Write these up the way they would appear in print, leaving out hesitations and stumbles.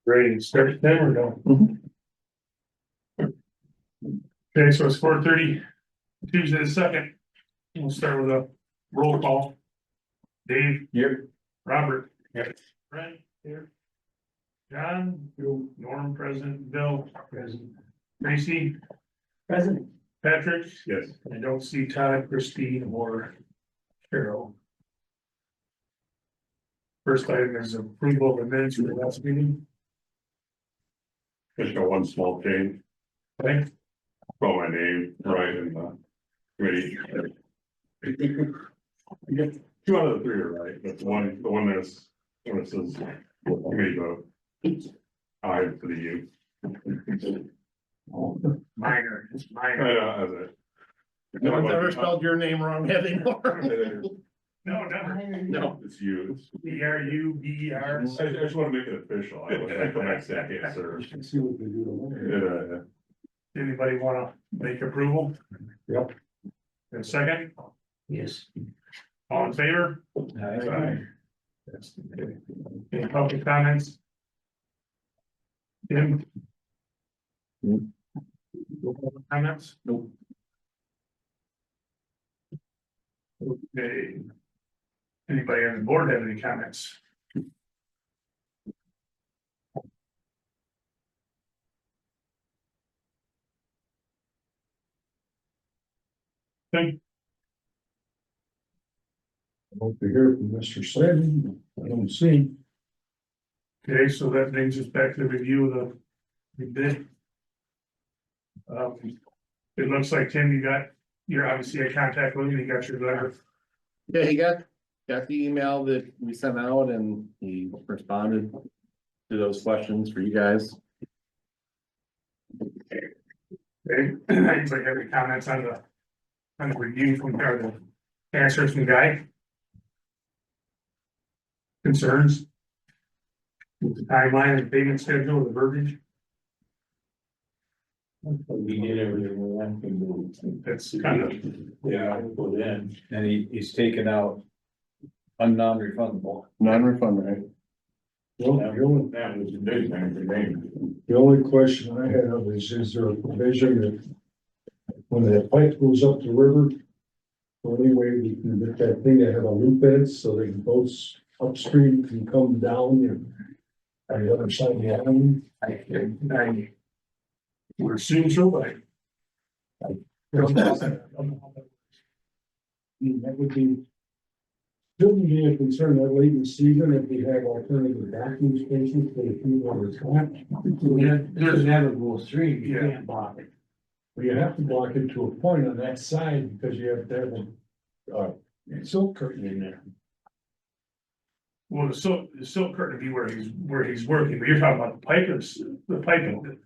Ready to start then or no? Okay, so it's 4:30, Tuesday the second. We'll start with a roll call. Dave. Here. Robert. Here. Brent. Here. John. Norm present. Bill. Present. Tracy. Present. Patrick. Yes. I don't see Todd, Christine, or Carol. First item is approval of the minutes for the last meeting. Just got one small change, Okay. spell my name right in the committee. Two out of the three are right, but the one that's, when it says committee vote. I for the U. Minor, it's I minor. know, as it. No one's ever spelled your name wrong anymore. No, never. No. It's you. B-R-U-B-E-R. I just want to make it official. I was come back second, sir. See what they do. Anybody wanna make approval? Yep. And second, Yes. all in favor? Aye. Yes. Any public comments? Tim? Comments? Nope. Okay. Anybody on the board have any comments? Thank Hope to hear from Mr. Slavin. I don't see. Okay, so that brings us back to the review of the bid. It looks like, Tim, you're obviously a contact with him, you got your letter. Yeah, he got the email that we sent out and he responded to those questions for you guys. Okay, anybody have any comments on the review from, or the answers from Guy? Concerns? With the timeline and payment schedule, the verbiage? We did everything we wanted to do. That's kind of, Yeah, put in, and he's taken out a non-refundable. Non-refundable. That was the big thing for me. The only question I have is there a provision that when that pipe goes up the river, or any way we can get that thing to have a loop in it so that boats upstream can come down and on the other side of the island? I would assume so, but. That would be. Shouldn't be a concern that late in the season if we have alternative vacuum stations for the people on the track. There's never go stream, you Yeah. can't block it. Well, you have to block it to a point on that side because you have to have a silk curtain in there. Well, the silk curtain would be where he's working, but you're talking about the pipe, the piping.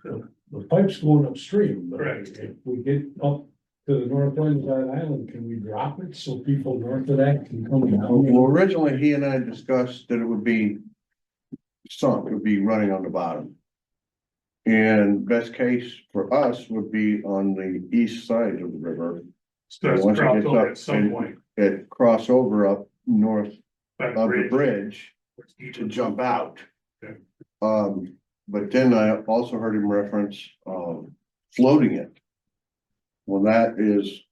The pipe's going upstream, but Correct. if we get up to the north end of that island, can we drop it so people north of that can come down? Well, originally, he and I discussed that it would be sunk, it would be running on the bottom. And best case for us would be on the east side of the river, So it's Once it crossed gets over up at some and- point. at crossover up north By of the bridge to jump out. Okay. But then I also heard him reference, floating it. Well, that is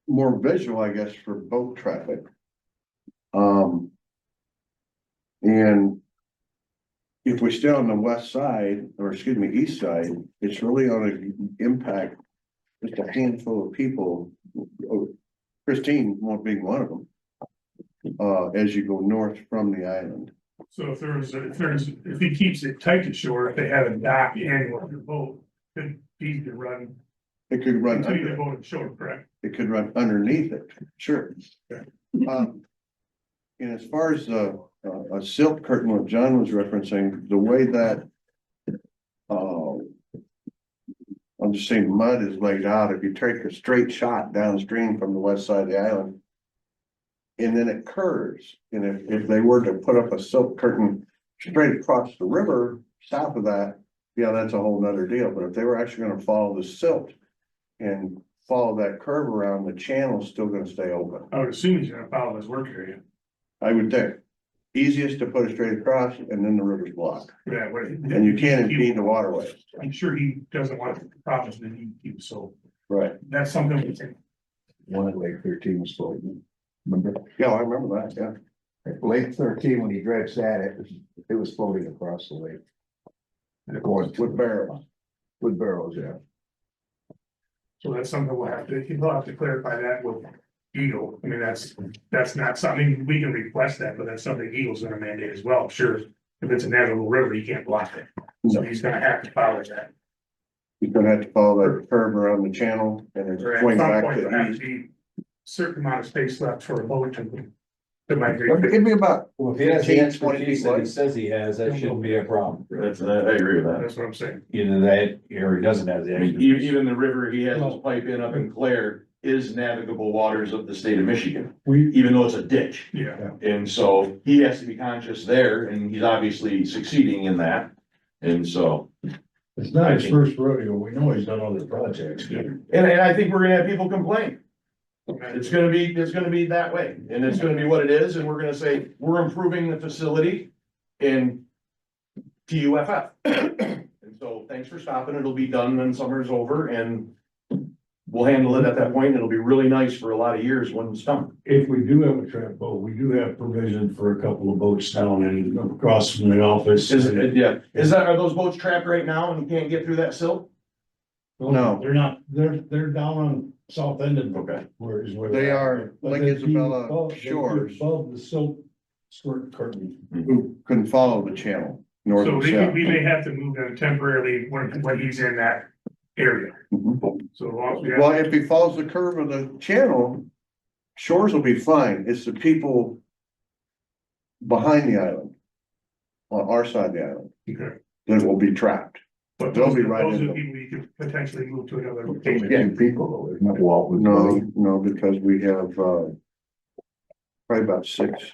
more visual, I guess, for boat traffic. And if we stay on the west side, or excuse me, east side, it's really gonna impact just a handful of people. Christine won't be one of them. As you go north from the island. So if he keeps it tight to shore, if they have a dock and on the boat, could he could run It could run until the under, boat is shore, correct? it could run underneath it, sure. Okay. And as far as a silk curtain, what John was referencing, the way that. I'm just saying mud is laid out, if you take a straight shot downstream from the west side of the island. And then it curves, and if they were to put up a silk curtain straight across the river, south of that. Yeah, that's a whole nother deal, but if they were actually gonna follow the silt. And follow that curve around, the channel's still gonna stay open, I would assume he's gonna follow his work area. I would think. easiest to put it straight across, and then the river's blocked, Yeah, what- and you can't impede the waterway. I'm sure he doesn't want problems in the DEQ, so Right. that's something we can. One at Lake 13 was floating. Remember? Yeah, I remember that, yeah. Lake 13, when he dredged that, it was floating across the lake. Going With barrels. with barrels, yeah. So that's something we'll have to, he'll have to clarify that with Eagle. I mean, that's not something, we can request that, but that's something Eagle's gonna mandate as well. Sure, if it's a navigable river, you can't block it. So he's gonna have to follow that. You're gonna have to follow that curve around the channel and Or then at swing some back point, to there'll have the to east. be certain amount of space left for a boat to migrate. It'd be about, Well, if he has the 15, 20 expertise feet that he wide. says he has, that shouldn't be a problem. That's, I agree with that. That's what I'm saying. Either that, or he doesn't have the I mean, expertise. even the river he has his pipe in up in Clare is navigable waters of the state of Michigan, We, even though it's a ditch. Yeah. And so he has to be conscious there, and he's obviously succeeding in that. And so, it's not his first rodeo, we know he's done other projects. and I think we're gonna have people complain. It's gonna be that way, and it's gonna be what it is, and we're gonna say, we're improving the facility in TUFF. And so, thanks for stopping, it'll be done when summer's over, and we'll handle it at that point, it'll be really nice for a lot of years when it's done. If we do have a trap boat, we do have provision for a couple of boats down and across from the office. Is are those boats trapped right now and you can't get through that silt? No. They're not, they're down on south end of. Okay. Where is where. They are But Lake they'd be Isabella above- they'd be shores. Above the silt skirt curtain. who can follow the channel, north So and we south. may have to move them temporarily when he's in that area. Mhm. So as long as we Well, have, if he follows the curve of the channel, shores will be fine. It's the people behind the island, on our side of the island, okay. that will be trapped. But they'll those be are right those in are the them. people you could potentially move to another Only location. two people though, there's not Walt with. No, because we have, probably about 6.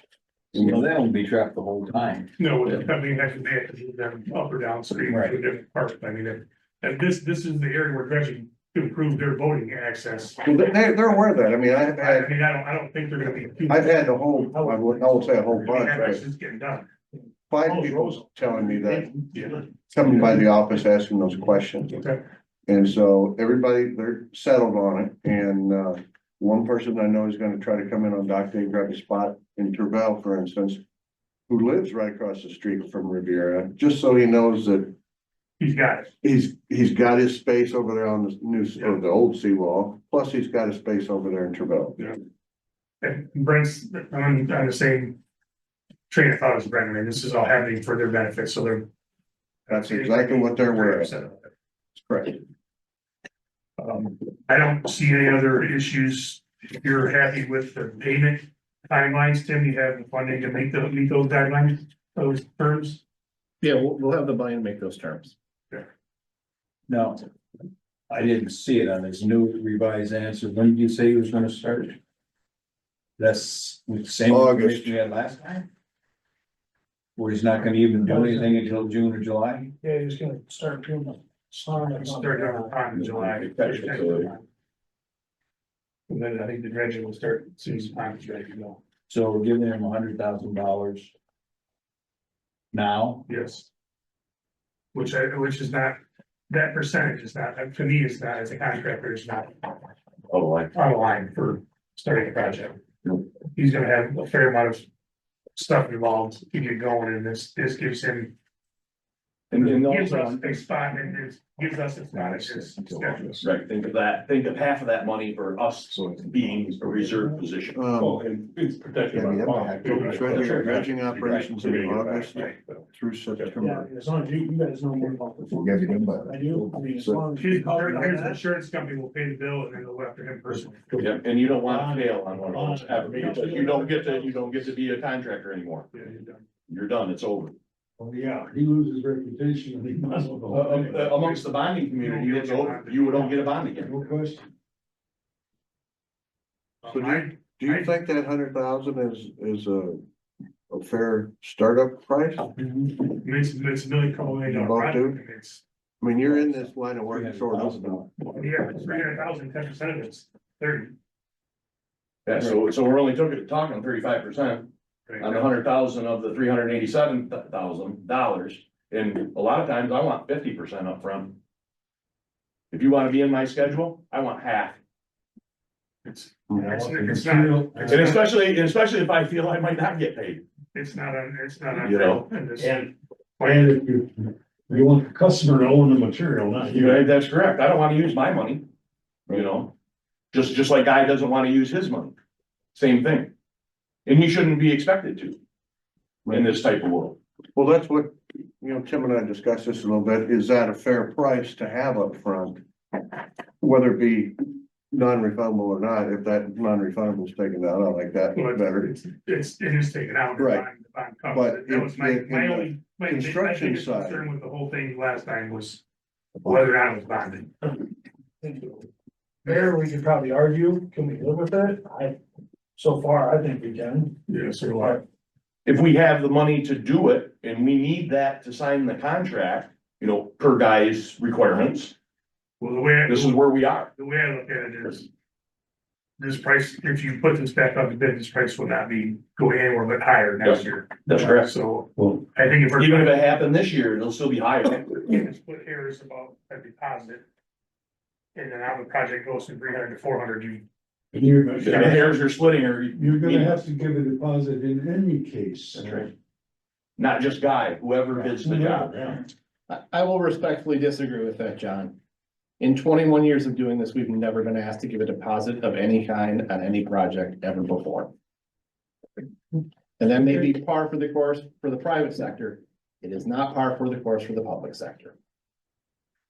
So they won't be trapped the whole time. No, with the company actually, they have to move them up or downstream to a different part. I mean, and this is the area where dredging to improve their boating access. Well, they're aware of that. I mean, I don't think they're gonna be. I've had a whole, I would say a whole bunch, That's but just getting done. 5 people telling me that, Yeah, coming by the office asking those questions. okay. And so everybody, they're settled on it, and, one person I know is gonna try to come in on Dock Day, grab a spot in Tervel, for instance, who lives right across the street from Riviera, just so he knows that He's got it. he's got his space over there on the new, or the old seawall, plus he's got his space over there in Tervel. And Brent's, I'm on the same train of thought as Brent. I mean, this is all happening for their benefit, so they're. That's exactly what they're aware of. upset about it. Correct. I don't see any other issues. If you're happy with the payment timelines, Tim, you have the funding to meet those guidelines, those terms. Yeah, we'll have the money to make those terms. No. I didn't see it on his new revised answer. When did you say he was gonna start? That's the same August. information we had last time? Where he's not gonna even do anything until June or July? Yeah, he's gonna start doing the. Start on July. And then I think the dredging will start as soon as the time is ready to go. So we're giving him $100,000. Now, Yes. Which is not, that percentage is not, to me, it's not, as a contractor, it's not Oh, like, on the line for starting a project. He's gonna have a fair amount of stuff involved to get going, and this gives him, and gives also, us a spot, and it gives us a spot at his schedule. right, think of half of that money for us being a reserve position. And it's protected by the bond. It's regular dredging operations in August through Yeah, September. as long as you guys know more about this. We'll get it done by I do, I mean, as long as. His insurance company will pay the bill, and then they'll go after him personally. Yeah, and you don't want to fail on one of those ever, because you don't get to be a contractor anymore. Yeah, you're done. You're done, it's over. Oh, yeah, he loses reputation and he might as well go. Amongst the bonding community, it's over, you don't get a bond again. No question. So do you think that 100,000 is a fair startup price? I It's $1 million, couple $1 million About project, to? and it's, mean, you're in this line of work sort of. yeah, it's 300,000, 10% of it's 30. Yeah, so we're only talking 35%. on the $100,000 of the $387,000. And a lot of times I want 50% upfront. If you wanna be in my schedule, I want half. It's You not, And especially if I feel I might not get paid. it's not, You know, and this- And if you want the customer to own the material, not you. Right, that's correct. I don't wanna use my money, you know? Just like Guy doesn't wanna use his money. Same thing. And he shouldn't be expected to in this type of world. Well, that's what, Tim and I discussed this a little bit, is that a fair price to have up front? Whether it be non-refundable or not, if that non-refundable is taken out, I like that Well, better. it is taken out. Right. The bond covers it. But That was my in the only. my construction biggest side- Concern with the whole thing last time was whether or not it was bonded. There, we could probably argue, can we live with it? So far, I think we can. Yeah, so If we have the money to do it and we need that to sign the contract, per Guy's requirements, well, the way. this is where we are. The way I look at it is. This price, if you put this back up to bid, this price will not be going anywhere but higher next year. That's correct. So Well, I think if we're. Even if it happened this year, it'll still be higher. Split hairs about a deposit. And then how the project goes from 300 to 400, The hairs you're splitting are. you're gonna have to give a deposit in any case. That's right. Not just Guy, whoever bids the job. I will respectfully disagree with that, John. In 21 years of doing this, we've never been asked to give a deposit of any kind on any project ever before. And that may be par for the course for the private sector. It is not par for the course for the public sector.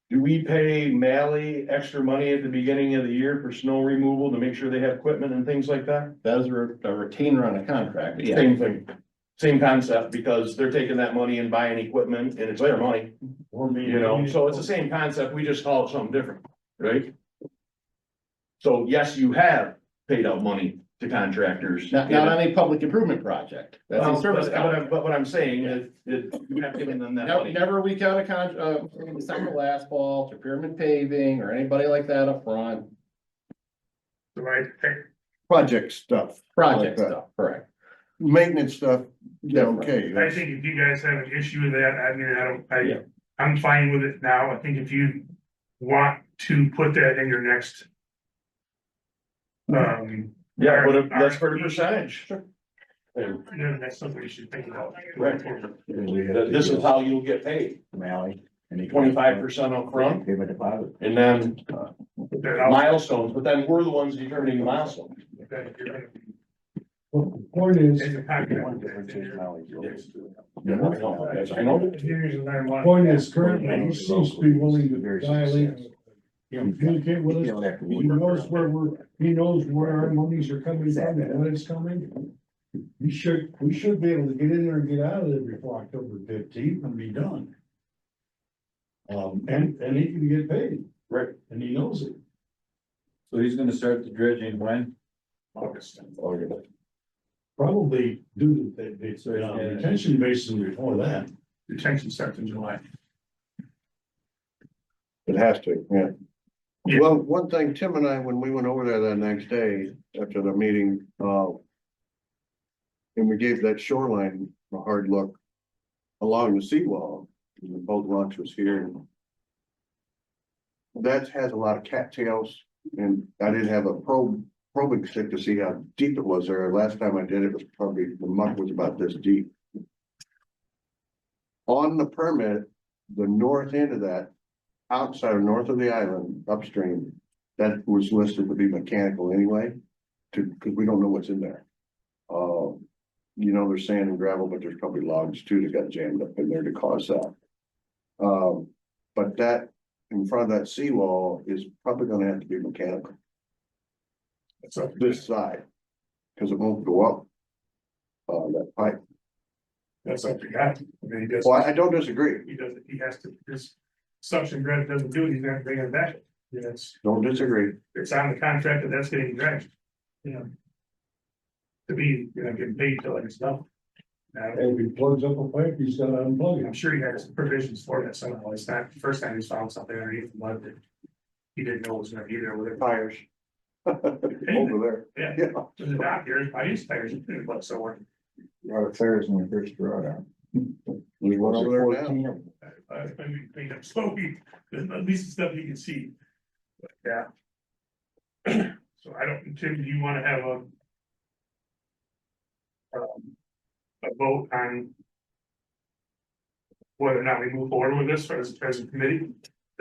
Do we pay Malley extra money at the beginning of the year for snow removal to make sure they have equipment and things like that? That is a retainer on a contract, but yeah. Same thing, same concept, because they're taking that money and buying equipment and it's their money, so it's the same concept, we just call it something different, right? So yes, you have paid out money to contractors. Not on a public improvement project. That's a service contract. But what I'm saying is, you have given them that Never, money. never we count central asphalt or pyramid paving or anybody like that up front. so I think. Project stuff, Project Like that. stuff, correct. maintenance stuff, yeah, Different. okay. I think if you guys have an issue with that, I mean, Yeah. I'm fine with it now. I think if you want to put that in your next. Yeah, but that's for the percentage. Then that's something you should think about. Right. This is how you'll get paid, Malley. 25% up front, Give a deposit. and then Then I'll- milestones, but then we're the ones determining the milestones. then you're gonna be- Well, the point is, It's a contract. One difference is Malley's yours. I know. Here's another one. point is currently, he seems to be willing to dial in. Communicate with You us. don't have to. He knows he knows where our monies are coming from and when it's coming. We should be able to get in there and get out of there before October 15th and be done. And he can get paid. Right. And he knows it. So he's gonna start the dredging when? August. Probably do the retention basin before that. Detention starts in July. It has to, yeah. Yeah. Well, one thing, Tim and I, when we went over there that next day after the meeting, and we gave that shoreline a hard look along the seawall, and the boat launch was here. And that has a lot of cattails, and I didn't have a probing stick to see how deep it was there. Last time I did it was probably, the muck was about this deep. On the permit, the north end of that, outside or north of the island upstream, that was listed to be mechanical anyway, because we don't know what's in there. There's sand and gravel, but there's probably logs too that got jammed up in there to cause that. But that in front of that seawall is probably gonna have to be mechanical. That's up. This side, because it won't go up. That pipe. That's up to God. I mean, he does. Well, I don't disagree. He has to, this suction dredge doesn't do it, he's gonna bring it back. Yeah, Don't disagree. it's on the contract that's getting dredged. To be, getting paid till it's done. Now, If he plugs up a pipe, he's gotta unplug I'm it. sure he has provisions for that somehow. It's not the first time he's found something underneath the mud that he didn't know was gonna be there with it. Tires. Over there. Yeah. Yeah. There's a dock here, I use tires, but so on. lot of fairs when we first brought out. We went over there now. I mean, clean up slowly, at least the stuff you can see. But, yeah. So I don't, Tim, do you wanna have a vote on whether or not we move forward with this as a committee?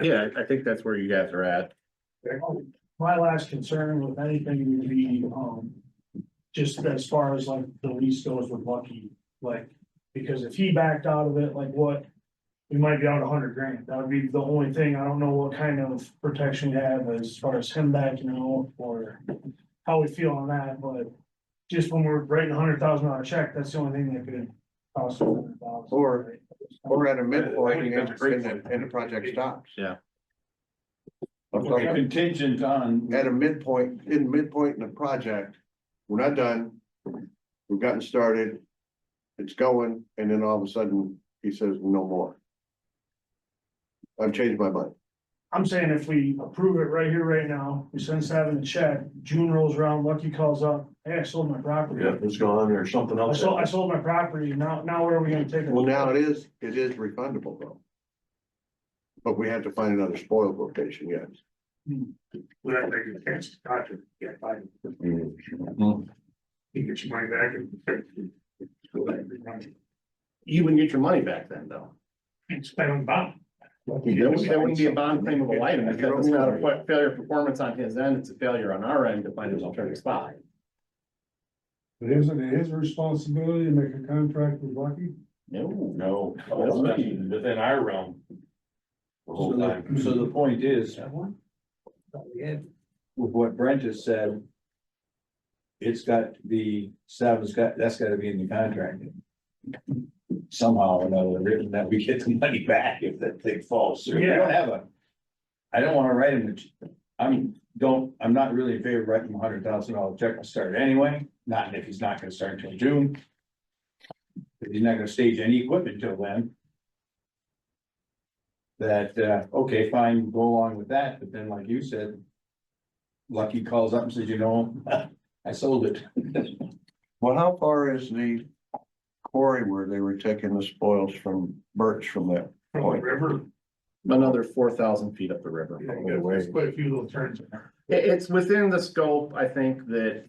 Yeah, I think that's where you guys are at. My last concern with anything would be, just as far as like the lease goes with Lucky, like, because if he backed out of it, like what? We might be out $100,000, that would be the only thing, I don't know what kind of protection you have as far as him backing out, or how we feel on that, but. Just when we're writing $100,000 check, that's the only thing that could cost $100,000. Or at a midpoint and the project stops. Yeah. I'm talking Contingent on. at a midpoint in the project, we're not done. We've gotten started. It's going, and then all of a sudden, he says no more. I've changed my mind. I'm saying if we approve it right here, right now, we send Savin a check, June rolls around, Lucky calls up, hey, I sold my property. It's gone, there's something I else. sold my property, now where are we gonna take it? Well, now it is refundable though. But we have to find another spoiled location, yes. We have to take a chance, gotcha, yeah, fine. You get your money back and. You wouldn't get your money back then, though. And spend on bond. That wouldn't be a bond claimable item, because it's not a failure of performance on his end, it's a failure on our end to find an alternative spot. But isn't it his responsibility to make a contract with Lucky? No, it's within our realm. The whole time. So the point is, with what Brent has said, it's got to be, that's gotta be in the contract. Somehow or another, written that we get the money back if that thing falls through. We don't have I don't wanna write him, I'm not really in favor of writing him $100,000 check to start anyway, not if he's not gonna start until June. If he's not gonna stage any equipment till then. That, okay, fine, go along with that, but then like you said. Lucky calls up and says, you know, I sold it. Well, how far is the quarry where they were taking the spoils from Birch from that From the point? river. Another 4,000 feet up the river. There's quite a few little turns in there. It's within the scope, I think that,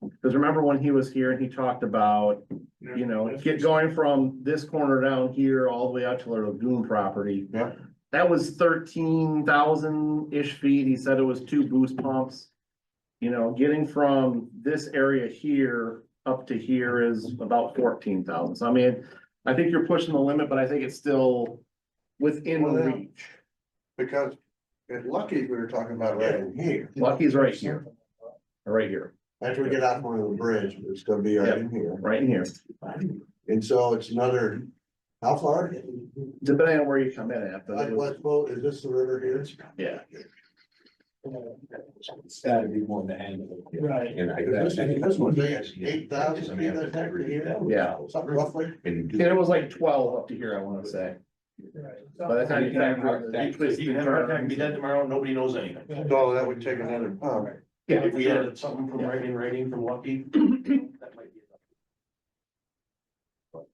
because remember when he was here and he talked about, you know, going from this corner down here all the way out to the lagoon property. Yeah. That was 13,000-ish feet. He said it was 2 boost pumps. You know, getting from this area here up to here is about 14,000. So I mean, I think you're pushing the limit, but I think it's still within Well, yeah. reach. Because at Lucky, we were talking about right in here. Lucky's right here. Right here, After we get out from the bridge, it's gonna be right in here. right in here. And so it's another, how far? Depending on where you come in at, but Like it was- what boat, is this the river here? yeah. It's gotta be more than handle. Right. This one, they had 8,000 feet that time here. Yeah. Something roughly. And it was like 12 up to here, I wanna say. By the time you factor out the decrease You in can have a hard time, turns. be dead tomorrow, nobody knows anything. So that would take another pump. Yeah, If we had something from writing from Lucky. That might be enough. But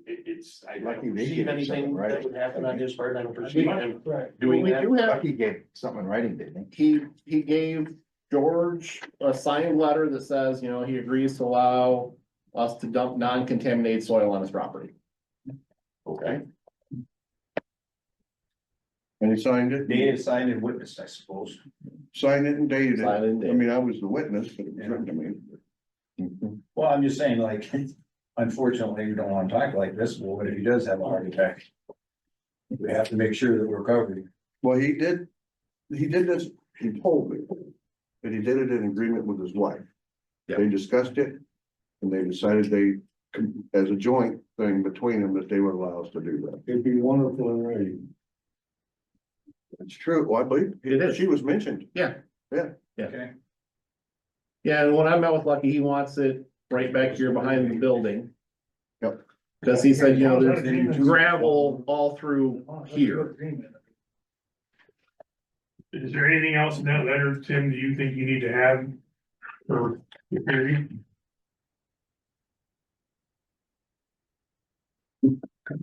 it's, I Lucky don't they see gave anything something, right? that would happen on his part, I don't foresee him Right. doing we that. do have, Lucky gave something in writing, didn't he? he gave George a signed letter that says, you know, he agrees to allow us to dump non-contaminated soil on his property. Okay. And he signed it, They had signed and witnessed, I suppose. signed it and dated it. Signed and I dated. mean, I was the witness, but it was written to me. Well, I'm just saying, like, unfortunately, we don't wanna talk like this, but what if he does have a heart attack? We have to make sure that we're covered. Well, he did this, he told me, that he did it in agreement with his wife. Yeah. They discussed it, and they decided as a joint thing between them, that they would allow us to do that. It'd be wonderful and ready. It's true, well, I believe, It is. she was mentioned. Okay. Yeah, and when I met with Lucky, he wants it right back here behind the building. Yep. Cause he said, you know, there's gravel all through here. Is there anything else in that letter, Tim, do you think you need to have for the community? If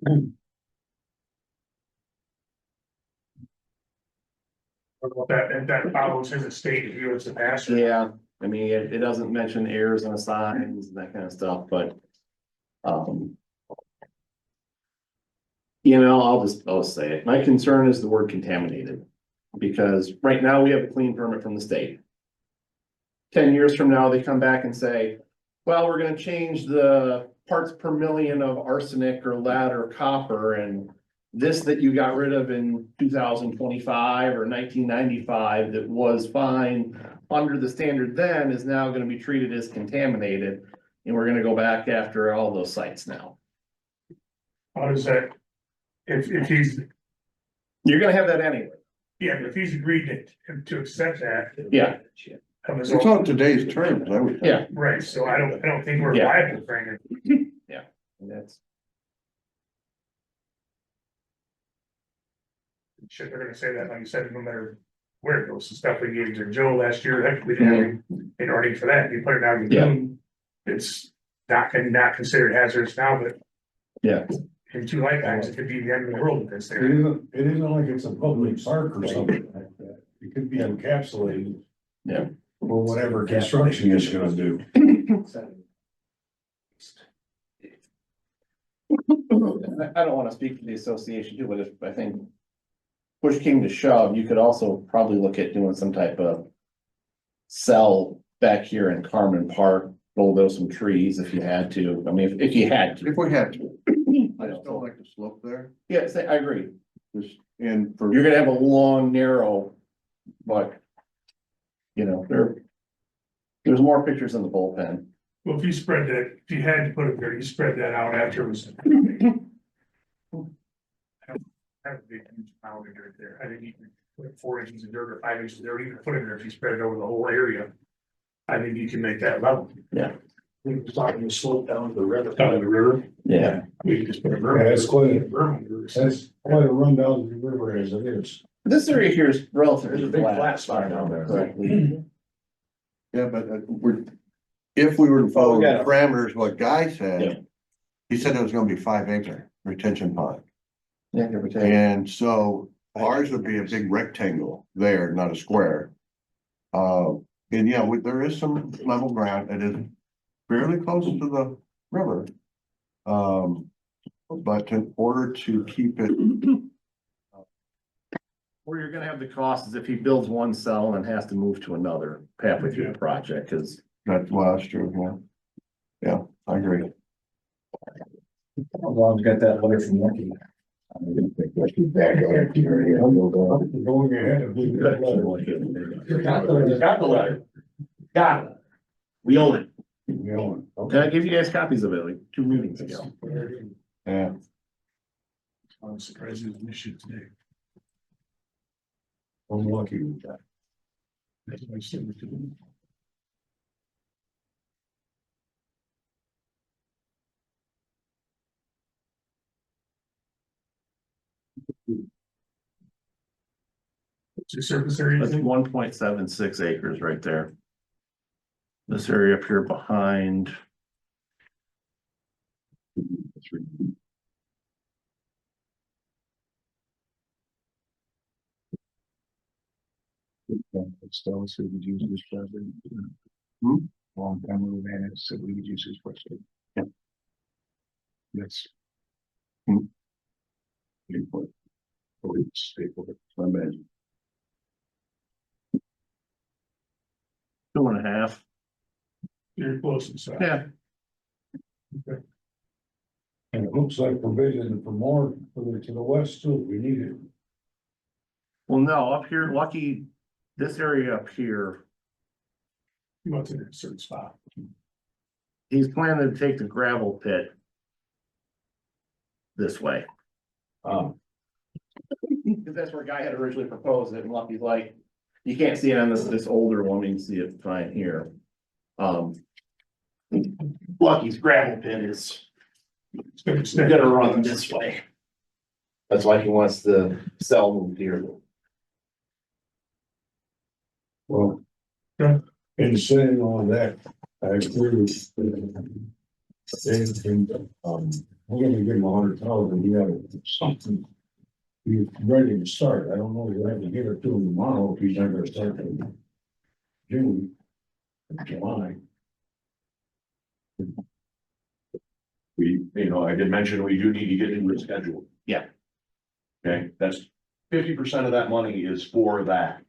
that follows his estate, if he was a pastor. Yeah, I mean, it doesn't mention heirs and assigns and that kind of stuff, but. Um. You know, I'll say it. My concern is the word contaminated. Because right now we have a clean permit from the state. 10 years from now, they come back and say, well, we're gonna change the parts per million of arsenic or lead or copper and. This that you got rid of in 2025 or 1995 that was fine under the standard then is now gonna be treated as contaminated. And we're gonna go back after all those sites now. How does that? If he's, You're gonna have that anyway. yeah, but if he's agreed to accept that. Yeah. Of his It's own, on today's terms, I would. think. Yeah. right, so I don't think we're Yeah. liable for anything. And that's, Shit, they're gonna say that, like you said, no matter where it goes, the stuff we gave to Joe last year, that we didn't have an already for that, you put it out in Yeah. June. It's not considered hazardous now, but yeah, in 2 lifetimes, it could be the end of the world if it's It there. isn't like it's a public park or something like that. It could be encapsulated. Yeah. For whatever construction is gonna do. I don't wanna speak for the association too, but if, I think. Push came to shove, you could also probably look at doing some type of. Cell back here in Carmen Park, bulldoze some trees if you had to, I mean, if you had to. If we had to, I I just don't like the slope there, Yeah, I agree, just, and for. you're gonna have a long, narrow, but. You know, there's more pictures in the bullpen. Well, if you spread that, if you had to put it there, you spread that out after it was. That would be a huge mound right there, I think you could put 4 inches of dirt or 5 inches of dirt, you could put it there if you spread it over the whole area. I think you can make that level. We were talking to slope down to the river. Down to the river, Yeah. we could just put a. Yeah, that's quite, berm. that's quite a rundown of the river as it is. This area here is relatively There's a big flat. flat spot down there. Correctly. Yeah, but if we were to follow we the got parameters, what Guy Yeah. said. He said it was gonna be 5 acre retention pond, Yeah, give or take. and so ours would be a big rectangle there, not a square. And yeah, there is some level ground, it is fairly close to the river. But in order to keep it, Where you're gonna have the cost is if he builds one cell and has to move to another halfway through the project, cause. that's last year, yeah. Yeah, I agree. Ron's got that letter from Lucky. I don't think we should back out here. Going ahead of the. Got the letter. Got it. We own it. You know, Did I give you guys copies of it like 2 meetings ago? Yeah, I'm surprised it was issued today. I'm lucky with that. That's what I said to them. What's your surface area? That's 1.76 acres right there. This area up here behind. Still, so we could use this property. Long time ago, man, it's so we could use this property. Yeah. Yes. input. Or each stakeholder, I imagine. 2.5. You're close to that. Yeah, And it looks like we're bidding for more further to the west too, we need it. well, no, up here, Lucky, this area up here, You want to in a certain spot. he's planning to take the gravel pit. This way. Cause that's where Guy had originally proposed it, and Lucky's like, you can't see it on this older one, you can see it fine here. Lucky's gravel pit is It's gonna extend. gonna run this way. That's why he wants the cell moved here. Well. Yeah. In saying all that, I agree with. we're gonna give him 100,000, you have something. He's ready to start, I don't know, you'll have to give it to him tomorrow if he's not gonna start in June, July. I did mention we do need to get into the schedule. Yeah. Okay, that's 50% of that money is for that.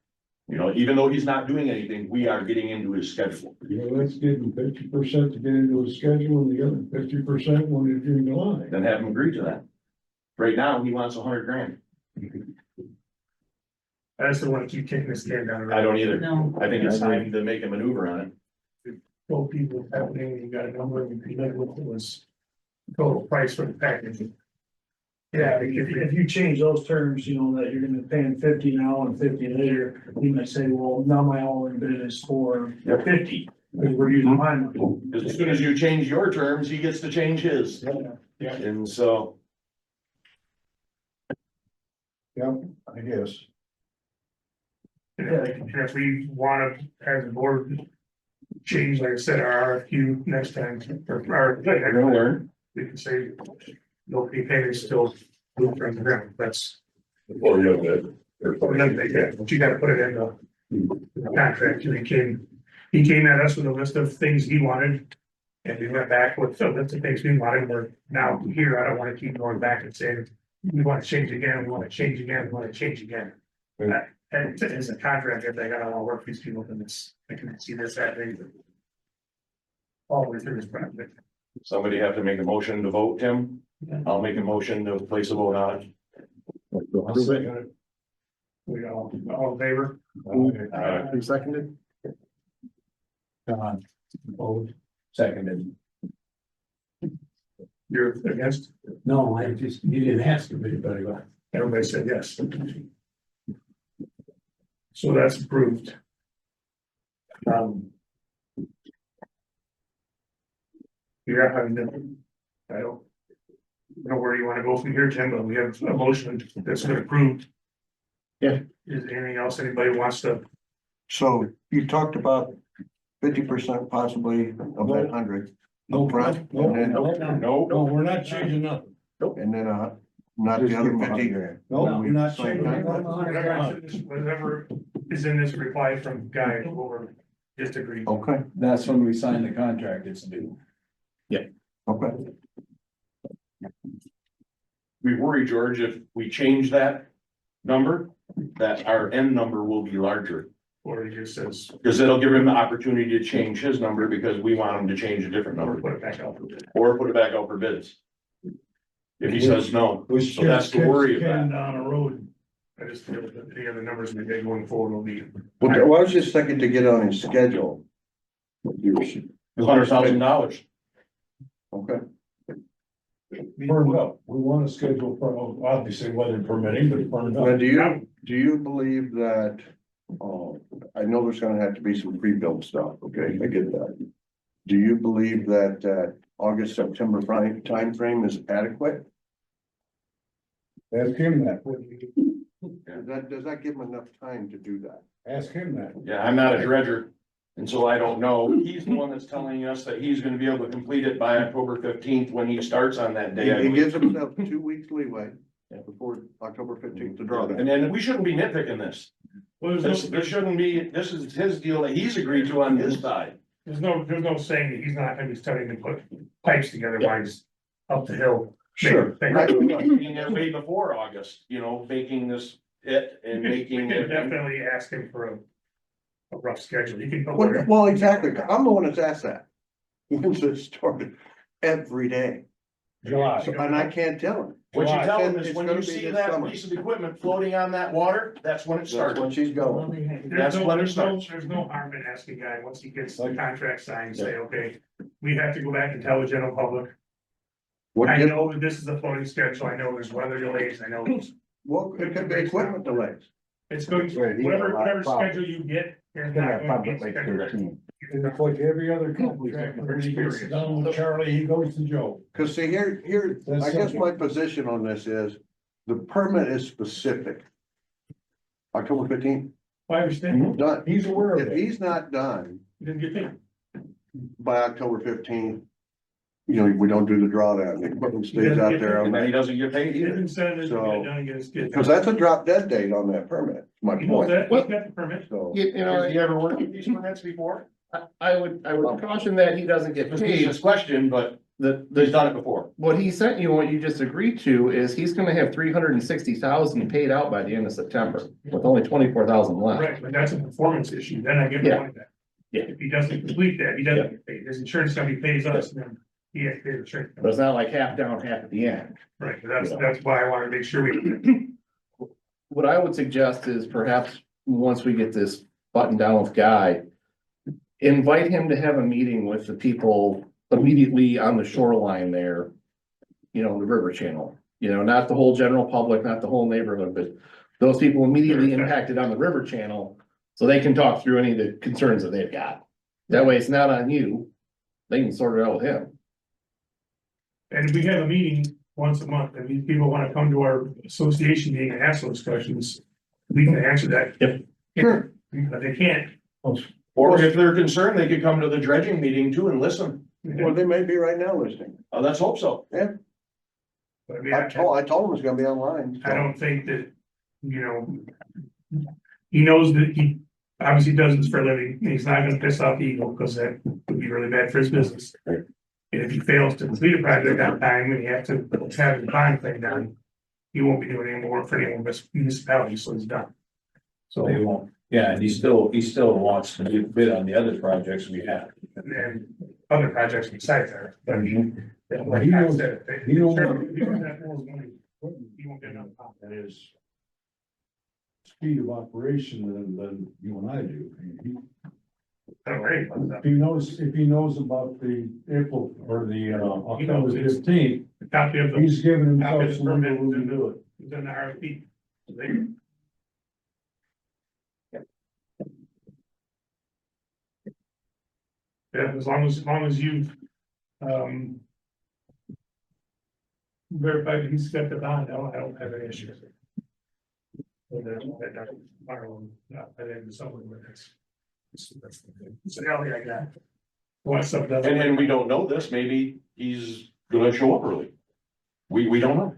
Even though he's not doing anything, we are getting into his schedule. Let's give him 50% to get into his schedule and the other 50% when it's in July. Then have him agree to that. Right now, he wants 100 grand. I just don't wanna keep kicking this can down the road. I don't either. No. I think it's time to make a maneuver on it. Told people what's happening, you got a number, and you know what was total price for the package. Yeah, if you change those terms, that you're gonna pay him 50 now and 50 later, he might say, well, now my all-in bid is for Yep. 50. Because we're using my money. Because as soon as you change your terms, he gets to change his. Yeah. And so, Yeah, I guess. And if we wanna, as a board, change, like I said, our RFQ next time, or our. we're gonna learn. We can say, no payments still moved from the ground, that's. Or you have that. But you gotta put it in the contract, he came at us with a list of things he wanted. And we went back with a list of things we wanted, we're now here, I don't wanna keep going back and saying, we wanna change again, we wanna change again, we wanna change again. And as a contractor, they gotta wanna work with these people in this, I can see this happening. All the way through this project. Somebody have to make a motion to vote, Tim. I'll make a motion to place a vote on it. We all in favor? Who seconded? John. Seconded. You're against? No, you didn't ask if anybody was. Everybody said yes. So that's approved. Yeah, I don't know where you wanna go from here, Tim, but we have a motion that's been approved. Yeah. Is there anything else anybody wants to? So you talked about 50% possibly of that 100. No, Upfront, no, and then- no, No, no, we're not changing nothing. And then, not Just the other give him 50. 100. No, we're not Same changing time. nothing. Whatever is in this reply from Guy over, just agree. Okay, That's when we sign the contract, it's due. okay. we worry, George, if we change that number, that our end number will be larger. Or he just says, Because it'll give him the opportunity to change his number because we want him to change a different or number put it back out. or put it back out for bids. If he says no, Which so that's the worry of can that. down the road. I just feel that the other numbers we get going forward will be. Well, I was just thinking to get on his schedule. $100,000. Okay, Burned up, we want to schedule for, obviously weather permitting, but burned now, up. do you believe that, I know there's gonna have to be some pre-built stuff, okay, I get that. Do you believe that, August, September timeframe is adequate? Ask him that, Does that give him enough time to do that? ask him that. Yeah, I'm not a dredger, and so I don't know. He's the one that's telling us that he's gonna be able to complete it by October 15th when he starts on that day. I He believe. gives himself 2 weeks leeway before October 15th to draw that. And then we shouldn't be nitpicking this. This shouldn't be, this is his deal that he's agreed to on his side. There's no saying that he's not gonna be starting to put pipes together while he's up the hill. Sure. Being there way before August, making this it and We making can it. definitely ask him for a rough schedule. You can. Well, exactly, I'm the one that's asked that. Once it started every day, July. so, and I can't tell him. What you tell him It's is when gonna you be see this that summer. piece of equipment floating on that water, that's when it That's starts. when she's going. That's when it There's starts. no harm in asking guy, once he gets the contract signed, say, okay, we have to go back and tell the general public. What I gives- know that this is a floating schedule, I know there's weather delays, I know Well, it could be equipment delays. it's going, Right, he got a lot of whatever problems. schedule you get. there's Gonna not have going to probably be like scheduled. 13. And it's like every other contract, when he gets done with Charlie, he goes to Joe. Cause see, here, I guess my position on this is, the permit is specific. October 15th, I understand, done. He's aware of If it. he's not done you didn't get paid. by October 15th, you know, we don't do the drawdown, the equipment stays out there on And then he that. doesn't get paid He either. didn't send it, So- get it done, get his kid. Cause that's a drop dead date on that permit, my You know point, that, he's got the permit. so. You know, Has he ever worked with these permits before? I would caution that he doesn't get This paid. is his question, but The, he's done it before. what he sent you, what you just agreed to is he's gonna have 360,000 paid out by the end of September, with only 24,000 left. Right, but that's a performance issue, then I get the Yeah. money back. Yeah. If he doesn't complete that, he doesn't get paid, his insurance company pays us, and then he has to pay the insurance. But company. it's not like half down, half at the end. Right, but that's why I wanna make sure we, What I would suggest is perhaps, once we get this buttoned down with Guy, invite him to have a meeting with the people immediately on the shoreline there, you know, the river channel, you know, not the whole general public, not the whole neighborhood, but those people immediately impacted on the river channel, so they can talk through any of the concerns that they've got. That way it's not on you. They can sort it out with him. and we have a meeting once a month, and these people wanna come to our association meeting and ask those questions. We can answer that. Yep. Sure. But they can't. Or if they're concerned, they could come to the dredging meeting too and listen. Well, they may be right now listening. Oh, let's hope so. But I mean, I told him it's gonna be online. I don't think that, you know. He knows that he obviously does this for a living, and he's not gonna piss off Eagle, because that would be really bad for his business. Right. And if he fails to complete a project on time, and you have to have the bond thing done. He won't be doing any more for any more municipalities, so he's done. So they won't, yeah, and he still wants to do bid on the other projects we have. And then other projects besides that, but I mean. Well, he knows- he knows- He won't get enough. That is speed of operation than you and I do. I don't worry about that. If he knows about the April or the October knows it's- 15th, The copy of the, he's giving copy himself of the some permit room is to in do it. is in the RFP. So they- Yeah, as long as you've, verified that he's got the bond, I don't have any issues. But I didn't someone with this. It's the alley I got. What stuff doesn't. And then we don't know this, maybe he's gonna show up early. We don't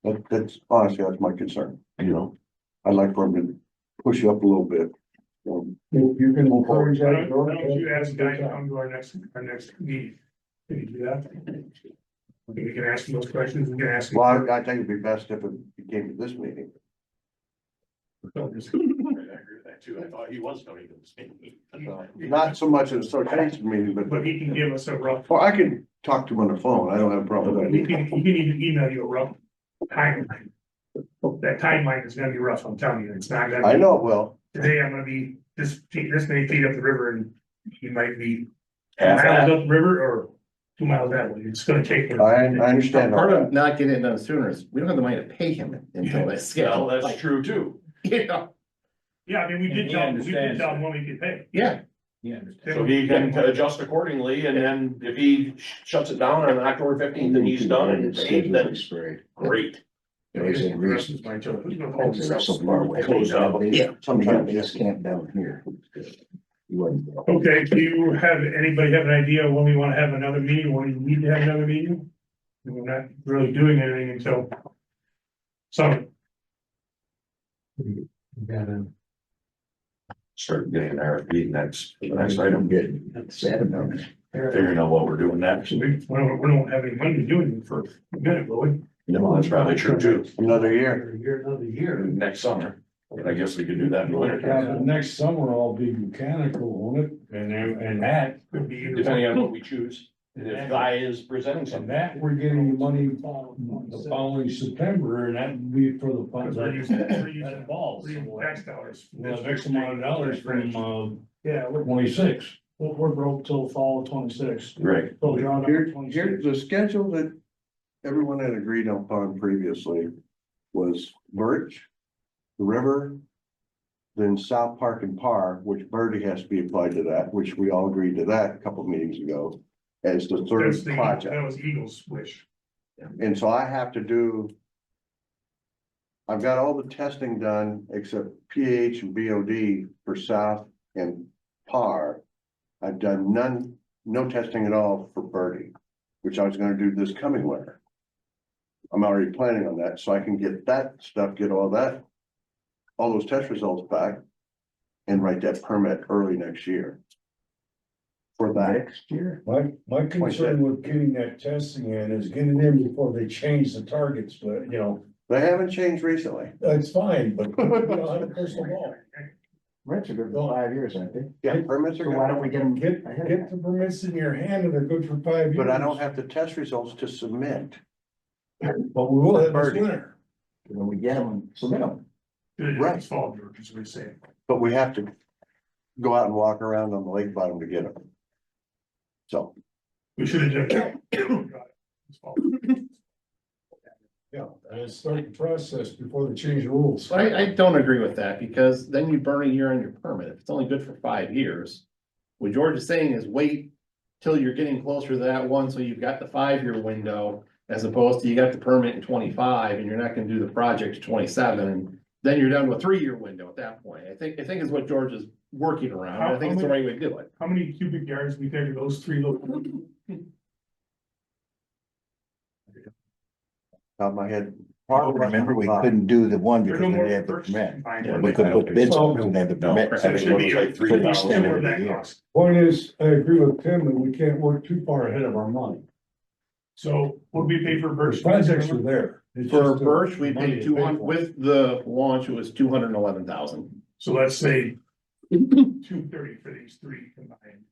know, That's honestly, that's my concern. you know? I'd like for him to push you up a little bit. If you can encourage Why that. don't you ask Guy to come to our next meeting? Can you do that? We can ask him those questions, we can ask. him- Well, I think it'd be best if it came to this meeting. I agree with that too, I thought he was coming to this meeting. Not so much an association meeting, But but, he can give us a rough, well, I can talk to him on the phone. I don't have a problem with he that. can even email you a rough timeline. That timeline is gonna be rough, I'm telling you, it's not gonna. I be- know, well, Today I'm gonna be this many feet up the river, and you might be Half miles that. up the river or 2 miles that way, it's gonna take. I understand. all Part that. of not getting it done sooner is we don't have the money to pay him until it's scheduled. Well, that's true too. You know, Yeah, I mean, we And did he tell him understands when we could pay. yeah, He understands. So he can adjust accordingly, and then if he shuts it down on October 15th and he's done and paid, then great. There's a reason. My children. It's so far away. Yeah. Sometimes they just camp down here. You wouldn't go. Okay, do you have, anybody have an idea when we wanna have another meeting, when we need to have another meeting? We're not really doing anything until. So, Start getting an RFP, and that's the next item, Get sad about it. figuring out what we're doing next. we don't have any money to do anything for a minute, will we? No, that's probably true too. Another year. Another year. Next summer, and I guess we could do that in the winter, Yeah, next summer I'll be mechanical on it and that, Could be either depending on one. what we choose. And if Guy is presenting and something, that we're getting the money the following September and that would be for the funds. We're using balls. tax dollars. Well, X amount of dollars from Yeah, we're 26. broke till fall of 26. right, So drawn up Here, to 26. here's the schedule that everyone had agreed upon previously was Birch, the river, then South Park and Par, which Birdie has to be applied to that, which we all agreed to that a couple of meetings ago, as the That's third the, project. that was Eagle's wish. And so I have to do. I've got all the testing done except PH and BOD for South and Par. I've done no testing at all for Birdie. which I was gonna do this coming winter. I'm already planning on that, so I can get that stuff, get all those test results back. And write that permit early next year. For that, Next year? My concern with getting that testing in is getting in before they change the targets, but, you know, they haven't changed recently. that's fine, but you know, I don't crystal ball. Rents are good for 5 years, aren't they? Yeah, permits are So why don't we good, get them? Get the permits in your hand and they're good for 5 years. but I don't have the test results to submit. But we will have this Birdie. winter. When we get them and submit them. Good, Right. it's fall, George, is what he's saying. But we have to go out and walk around on the lake bottom to get them. So, We should have done. It's fall. Yeah, and start the process before they change the rules. So I don't agree with that, because then you burn a year on your permit, if it's only good for 5 years. What George is saying is wait till you're getting closer to that one, so you've got the 5-year window. As opposed to you got the permit in 25 and you're not gonna do the project to 27, and then you're down to a 3-year window at that point. I think is what George is working around, I think it's the right way to do it. How many cubic yards we think of those three little? top of my head. Remember, we couldn't do the one There because are no we more had the first permit. combined. We could put bids on, we had the permit. So it should be like Three $3 dollars more a that year. cost. Point is, I agree with Tim, that we can't work too far ahead of our money. So what we pay for The Birch? projects are there. It's For just the Birch, we money paid to 200, for it. with the launch, it was 211,000. So let's say 230 for these three combined.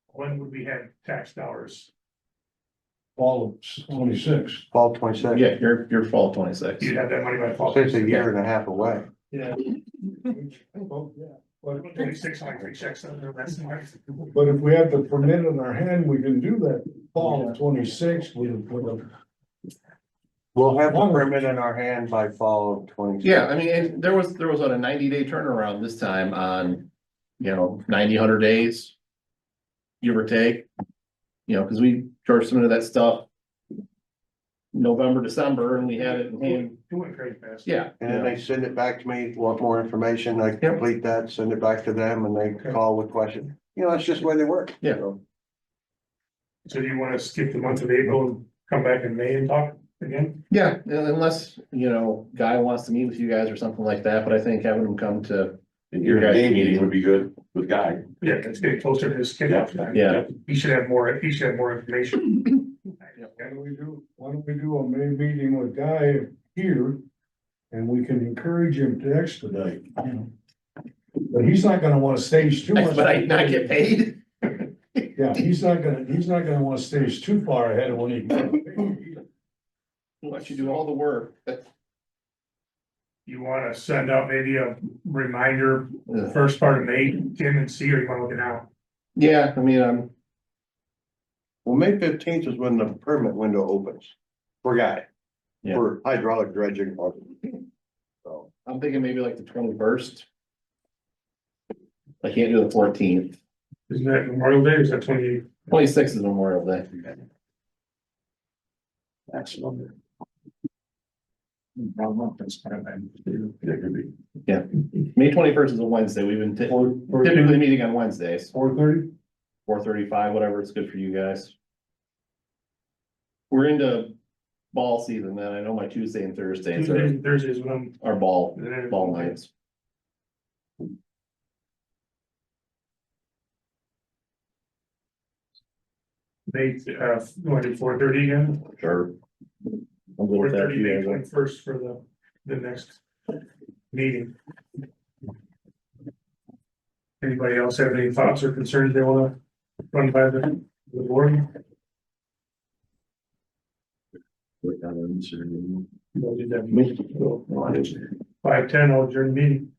When would we have tax dollars? Fall of 26. Fall 26. Yeah, your fall 26. You'd have that money by fall. It's a year and a half away. Yeah. Well, yeah, But 26, like three checks under that's nice. but if we have the permit in our hand, we can do that fall of 26 with a. We'll have the permit in our hand by fall of 26. Yeah, I mean, and there was on a 90-day turnaround this time on, 90, 100 days. Give or take. Cause we charged some of that stuff. November, December, and we had it in hand, It went very fast. yeah. And then they send it back to me, want more information, I complete that, send it back to them, and they call with question. That's just the way they work. Yeah. So, So do you want to skip the month of April and come back in May and talk again? Yeah, unless, Guy wants to meet with you guys or something like that, but I think having him come to your guys' meeting would be good with Guy. Yeah, let's get closer to his kickoff time. Yeah. He should have more information. Why don't we do a May meeting with Guy here? And we can encourage him to expedite. But he's not gonna wanna stage too much. But I not get paid? Yeah, he's not gonna wanna stage too far ahead of when he can get paid. Let you do all the work. You want to send out maybe a reminder, the first part of May, Tim, and see, or you want to look it out? Yeah, I mean, Well, May 15th is when the permit window opens for Guy. Yeah. For hydraulic dredging. So, I'm thinking maybe like the 21st. I can't do the 14th. Isn't that Memorial Day, or is that 28th? 26th is Memorial Day. That's longer. Yeah, May 21st is a Wednesday. We've been typically meeting on Wednesdays, 4:30? 4:35, whatever, it's good for you guys. We're into ball season then. I know my Tuesday and Thursdays Thursdays when I'm. are ball nights. May, you want to do 4:30 again? Sure. I'm good with that, 4:30, you May guys. 21st for the next meeting. Anybody else have any thoughts or concerns they want to run by the board? 5:10, I'll adjourn the meeting.